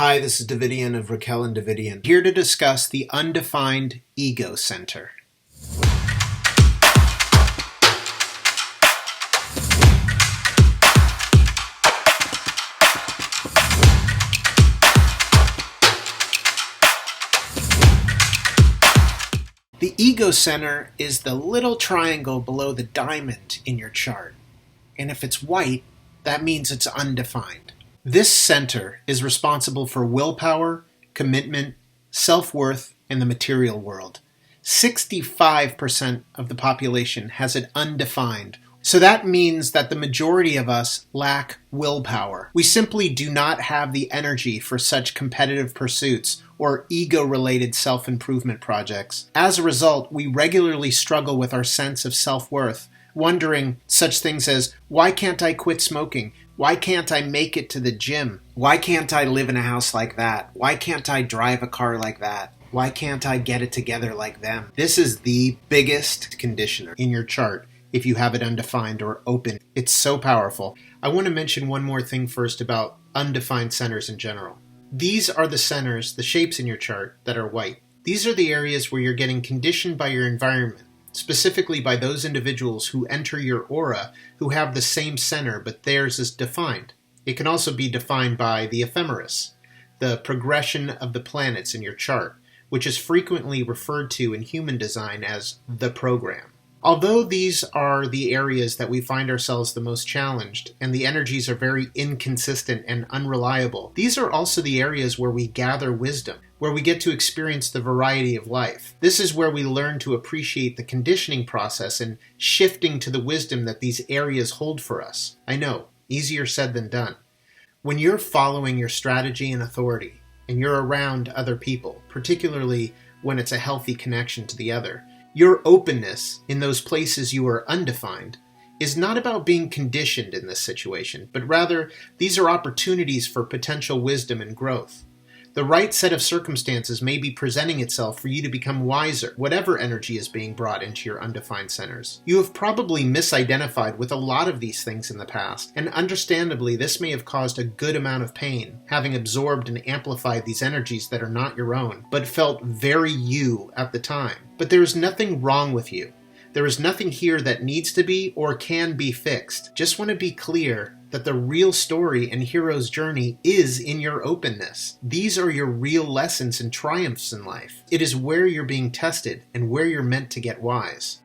Hi, this is Davidian of Raquel and Davidian, here to discuss the Undefined Ego Center. The Ego Center is the little triangle below the diamond in your chart, and if it's white, that means it's undefined. This center is responsible for willpower, commitment, self-worth, and the material world. 65% of the population has it undefined. So that means that the majority of us lack willpower. We simply do not have the energy for such competitive pursuits or ego-related self-improvement projects. As a result, we regularly struggle with our sense of self-worth, wondering such things as, why can't I quit smoking? Why can't I make it to the gym? Why can't I live in a house like that? Why can't I drive a car like that? Why can't I get it together like them? This is the biggest conditioner in your chart if you have it undefined or open. It's so powerful. I want to mention one more thing first about undefined centers in general. These are the centers, the shapes in your chart that are white. These are the areas where you're getting conditioned by your environment, specifically by those individuals who enter your aura who have the same center, but theirs is defined. It can also be defined by the ephemeris, the progression of the planets in your chart, which is frequently referred to in human design as the program. Although these are the areas that we find ourselves the most challenged, and the energies are very inconsistent and unreliable, these are also the areas where we gather wisdom, where we get to experience the variety of life. This is where we learn to appreciate the conditioning process and shifting to the wisdom that these areas hold for us. I know, easier said than done. When you're following your strategy and authority, and you're around other people, particularly when it's a healthy connection to the other, your openness in those places you are undefined is not about being conditioned in this situation, but rather these are opportunities for potential wisdom and growth. The right set of circumstances may be presenting itself for you to become wiser, whatever energy is being brought into your undefined centers. You have probably misidentified with a lot of these things in the past, and understandably this may have caused a good amount of pain, having absorbed and amplified these energies that are not your own, but felt very you at the time. But there is nothing wrong with you. There is nothing here that needs to be or can be fixed. Just want to be clear that the real story and hero's journey is in your openness. These are your real lessons and triumphs in life. It is where you're being tested and where you're meant to get wise.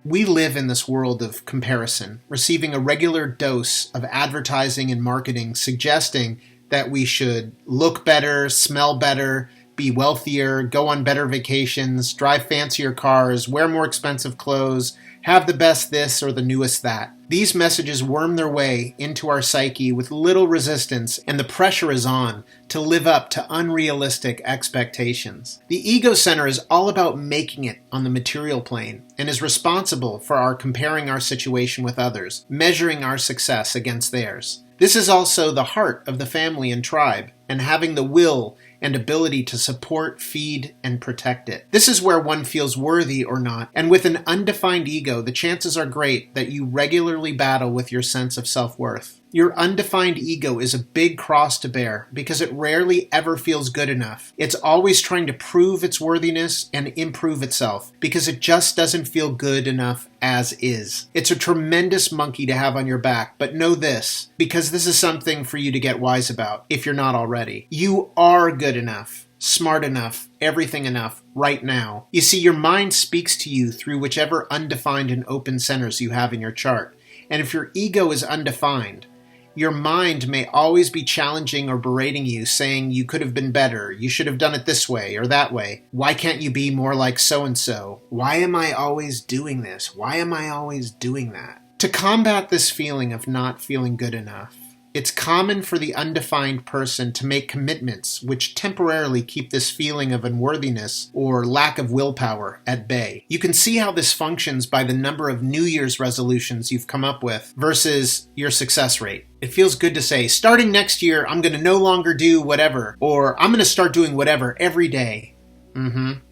We live in this world of comparison, receiving a regular dose of advertising and marketing suggesting that we should look better, smell better, be wealthier, go on better vacations, drive fancier cars, wear more expensive clothes, have the best this or the newest that. These messages worm their way into our psyche with little resistance, and the pressure is on to live up to unrealistic expectations. The ego center is all about making it on the material plane and is responsible for our comparing our situation with others, measuring our success against theirs. This is also the heart of the family and tribe, and having the will and ability to support, feed, and protect it. This is where one feels worthy or not, and with an undefined ego, the chances are great that you regularly battle with your sense of self-worth. Your undefined ego is a big cross to bear because it rarely ever feels good enough. It's always trying to prove its worthiness and improve itself because it just doesn't feel good enough as is. It's a tremendous monkey to have on your back, but know this, because this is something for you to get wise about if you're not already. You are good enough, smart enough, everything enough right now. You see, your mind speaks to you through whichever undefined and open centers you have in your chart. And if your ego is undefined, your mind may always be challenging or berating you, saying you could have been better, you should have done it this way or that way. Why can't you be more like so-and-so? Why am I always doing this? Why am I always doing that? To combat this feeling of not feeling good enough, it's common for the undefined person to make commitments which temporarily keep this feeling of unworthiness or lack of willpower at bay. You can see how this functions by the number of New Year's resolutions you've come up with versus your success rate. It feels good to say, starting next year, I'm going to no longer do whatever, or I'm going to start doing whatever every day.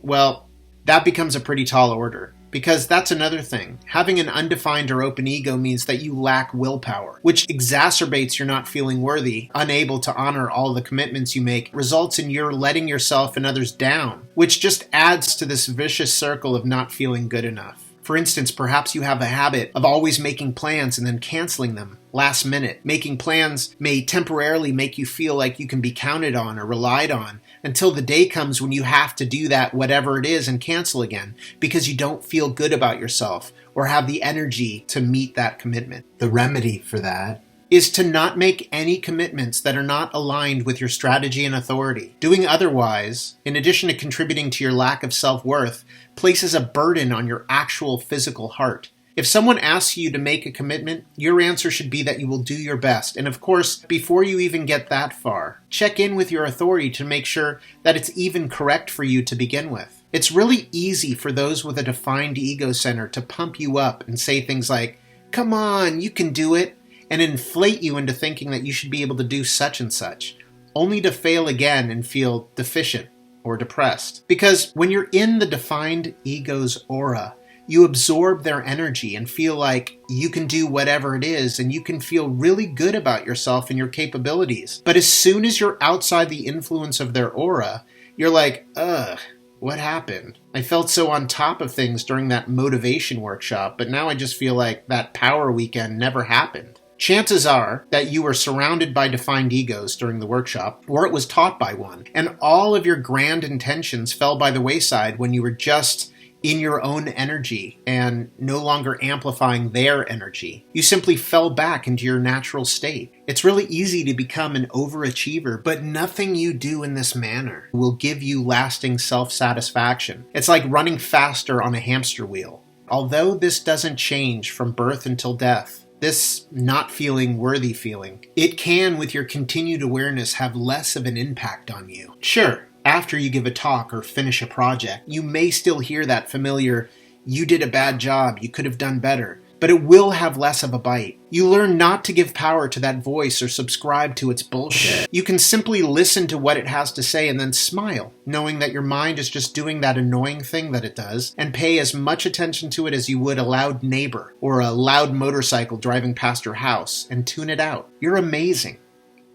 Well, that becomes a pretty tall order, Because that's another thing. Having an undefined or open ego means that you lack willpower, which exacerbates your not feeling worthy, unable to honor all the commitments you make, results in your letting yourself and others down, which just adds to this vicious circle of not feeling good enough. For instance, perhaps you have a habit of always making plans and then canceling them last minute. Making plans may temporarily make you feel like you can be counted on or relied on until the day comes when you have to do that whatever it is and cancel again because you don't feel good about yourself or have the energy to meet that commitment. The remedy for that is to not make any commitments that are not aligned with your strategy and authority. Doing otherwise, in addition to contributing to your lack of self-worth, places a burden on your actual physical heart. If someone asks you to make a commitment, your answer should be that you will do your best. And of course, before you even get that far, check in with your authority to make sure that it's even correct for you to begin with. It's really easy for those with a defined ego center to pump you up and say things like, "Come on, you can do it," and inflate you into thinking that you should be able to do such and such, only to fail again and feel deficient or depressed. Because when you're in the defined ego's aura, you absorb their energy and feel like you can do whatever it is and you can feel really good about yourself and your capabilities. But as soon as you're outside the influence of their aura, you're like, ugh, what happened? I felt so on top of things during that motivation workshop, but now I just feel like that power weekend never happened. Chances are that you were surrounded by defined egos during the workshop, or it was taught by one, and all of your grand intentions fell by the wayside when you were just in your own energy and no longer amplifying their energy. You simply fell back into your natural state. It's really easy to become an overachiever, but nothing you do in this manner will give you lasting self-satisfaction. It's like running faster on a hamster wheel. Although this doesn't change from birth until death, this not feeling worthy feeling, it can, with your continued awareness, have less of an impact on you. Sure, after you give a talk or finish a project, you may still hear that familiar, "You did a bad job, you could have done better," but it will have less of a bite. You learn not to give power to that voice or subscribe to its bullshit. You can simply listen to what it has to say and then smile, knowing that your mind is just doing that annoying thing that it does, and pay as much attention to it as you would a loud neighbor or a loud motorcycle driving past your house, and tune it out. You're amazing.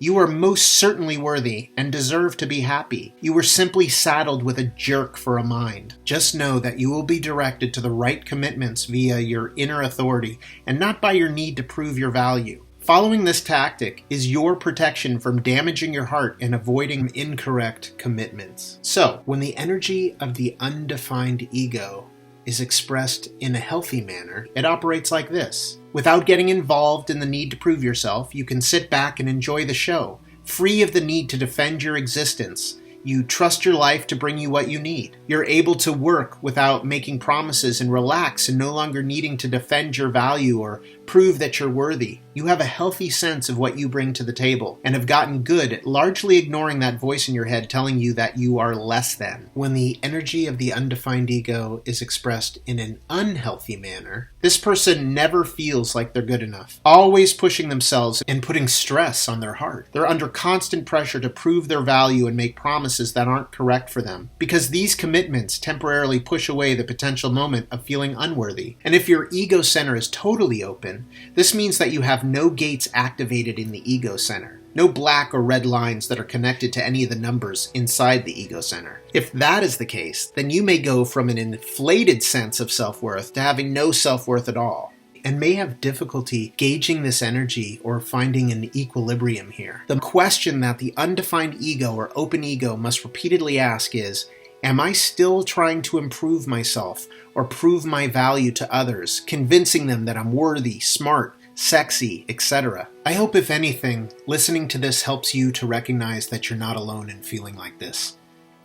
You are most certainly worthy and deserve to be happy. You were simply saddled with a jerk for a mind. Just know that you will be directed to the right commitments via your inner authority and not by your need to prove your value. Following this tactic is your protection from damaging your heart and avoiding incorrect commitments. So, when the energy of the undefined ego is expressed in a healthy manner, it operates like this. Without getting involved in the need to prove yourself, you can sit back and enjoy the show, free of the need to defend your existence. You trust your life to bring you what you need. You're able to work without making promises and relax and no longer needing to defend your value or prove that you're worthy. You have a healthy sense of what you bring to the table and have gotten good at largely ignoring that voice in your head telling you that you are less than. When the energy of the undefined ego is expressed in an unhealthy manner, this person never feels like they're good enough, always pushing themselves and putting stress on their heart. They're under constant pressure to prove their value and make promises that aren't correct for them, because these commitments temporarily push away the potential moment of feeling unworthy. And if your ego center is totally open, this means that you have no gates activated in the ego center, no black or red lines that are connected to any of the numbers inside the ego center. If that is the case, then you may go from an inflated sense of self-worth to having no self-worth at all, and may have difficulty gauging this energy or finding an equilibrium here. The question that the undefined ego or open ego must repeatedly ask is, am I still trying to improve myself or prove my value to others, convincing them that I'm worthy, smart, sexy, etc.? I hope, if anything, listening to this helps you to recognize that you're not alone in feeling like this,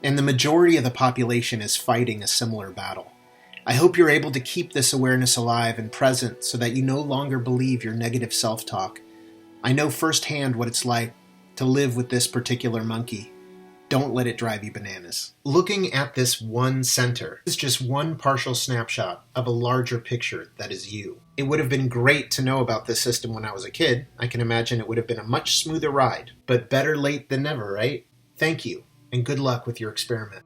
and the majority of the population is fighting a similar battle. I hope you're able to keep this awareness alive and present so that you no longer believe your negative self-talk. I know firsthand what it's like to live with this particular monkey. Don't let it drive you bananas. Looking at this one center is just one partial snapshot of a larger picture that is you. It would have been great to know about this system when I was a kid. I can imagine it would have been a much smoother ride, but better late than never, right? Thank you, and good luck with your experiment.